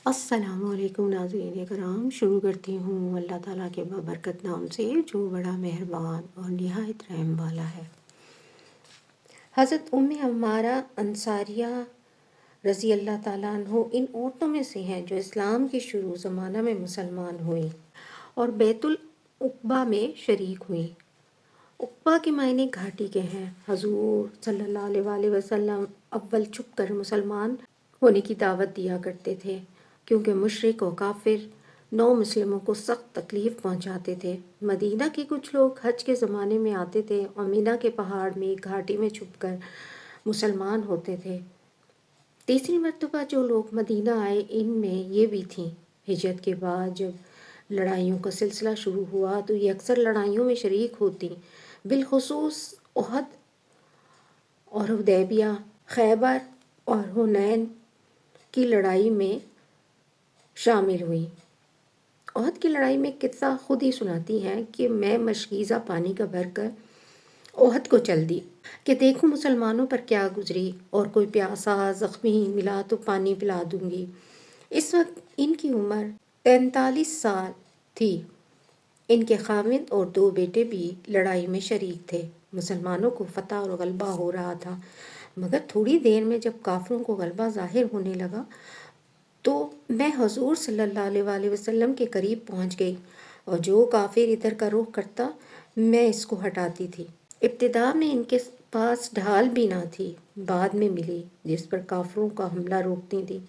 السلام علیکم ناظرین کرام، شروع کرتی ہوں اللہ تعالیٰ کے بابرکت نام سے جو بڑا مہربان اور نہایت رحم والا ہے۔ حضرت عمارہ انصاریہ رضی اللہ تعالیٰ عنہ ان عورتوں میں سے ہیں جو اسلام کے شروع زمانہ میں مسلمان ہوئیں اور بیت العقبہ میں شریک ہوئیں۔ عقبہ کے معنی گھاٹی کے ہیں۔ حضور صلی اللہ علیہ وآلہ وسلم اول چھپ کر مسلمان ہونے کی دعوت دیا کرتے تھے، کیونکہ مشرک و کافر نو مسلموں کو سخت تکلیف پہنچاتے تھے۔ مدینہ کے کچھ لوگ حج کے زمانے میں آتے تھے اور مینا کے پہاڑ میں ایک گھاٹی میں چھپ کر مسلمان ہوتے تھے۔ تیسری مرتبہ جو لوگ مدینہ آئے ان میں یہ بھی تھیں۔ ہجرت کے بعد جب لڑائیوں کا سلسلہ شروع ہوا تو یہ اکثر لڑائیوں میں شریک ہوتی، بالخصوص احد اور حدیبیہ، خیبر اور حنین کی لڑائی میں شامل ہوئی۔ احد کی لڑائی میں قصہ خود ہی سناتی ہیں کہ میں مشکیزہ پانی کا بھر کر احد کو چل دی کہ دیکھوں مسلمانوں پر کیا گزری، اور کوئی پیاسا زخمی ملا تو پانی پلا دوں گی۔ اس وقت ان کی عمر 43 سال تھی۔ ان کے خاوند اور 2 بیٹے بھی لڑائی میں شریک تھے۔ مسلمانوں کو فتح اور غلبہ ہو رہا تھا، مگر تھوڑی دیر میں جب کافروں کو غلبہ ظاہر ہونے لگا تو میں حضور صلی اللہ علیہ وآلہ وسلم کے قریب پہنچ گئی، اور جو کافر ادھر کا رخ کرتا میں اس کو ہٹاتی تھی۔ ابتدا میں ان کے پاس ڈھال بھی نہ تھی، بعد میں ملی جس پر کافروں کا حملہ روکتی تھی۔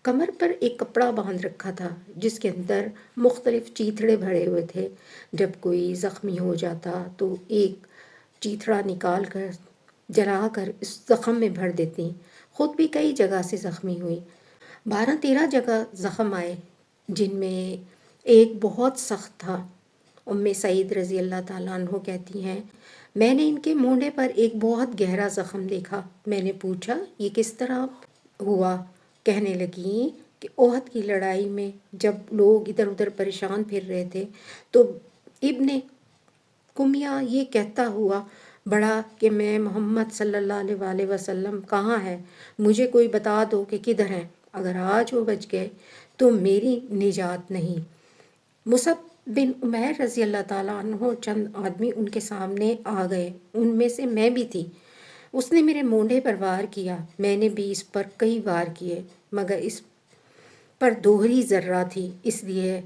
کمر پر ایک کپڑا باندھ رکھا تھا جس کے اندر مختلف چیتھڑے بھرے ہوئے تھے۔ جب کوئی زخمی ہو جاتا تو ایک چیتھڑا نکال کر جلا کر اس زخم میں بھر دیتی۔ خود بھی کئی جگہ سے زخمی ہوئی، 12-13 جگہ زخم آئے، جن میں ایک بہت سخت تھا۔ سعید رضی اللہ تعالیٰ عنہ کہتی ہیں، میں نے ان کے مونڈے پر ایک بہت گہرا زخم دیکھا۔ میں نے پوچھا یہ کس طرح ہوا؟ کہنے لگی کہ احد کی لڑائی میں جب لوگ ادھر ادھر پریشان پھر رہے تھے تو ابن کمیہ یہ کہتا ہوا بڑا کہ میں محمد صلی اللہ علیہ وآلہ وسلم کہاں ہے، مجھے کوئی بتا دو کہ کدھر ہیں، اگر آج وہ بچ گئے تو میری نجات نہیں۔ مصعب بن عمیر رضی اللہ تعالیٰ عنہ چند آدمی ان کے سامنے آ گئے، ان میں سے میں بھی تھی۔ اس نے میرے مونڈے پر وار کیا، میں نے بھی اس پر کئی وار کیے، مگر اس پر دوہری ذرہ تھی، اس لیے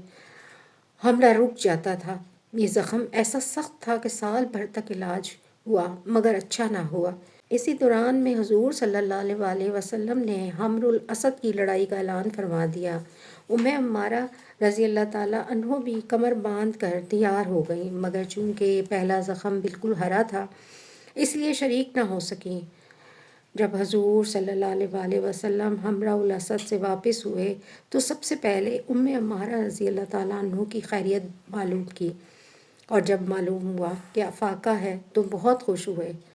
حملہ رک جاتا تھا۔ یہ زخم ایسا سخت تھا کہ سال بھر تک علاج ہوا مگر اچھا نہ ہوا۔ اسی دوران میں حضور صلی اللہ علیہ وآلہ وسلم نے حمر الاسد کی لڑائی کا اعلان فرما دیا۔ عمارہ رضی اللہ تعالیٰ عنہ بھی کمر باندھ کر تیار ہو گئیں، مگر چونکہ پہلا زخم بالکل ہرا تھا اس لیے شریک نہ ہو سکیں۔ جب حضور صلی اللہ علیہ وآلہ وسلم حمرہ الاسد سے واپس ہوئے تو سب سے پہلے عمارہ رضی اللہ تعالیٰ عنہ کی خیریت معلوم کی، اور جب معلوم ہوا کہ افاقہ ہے تو بہت خوش ہوئے۔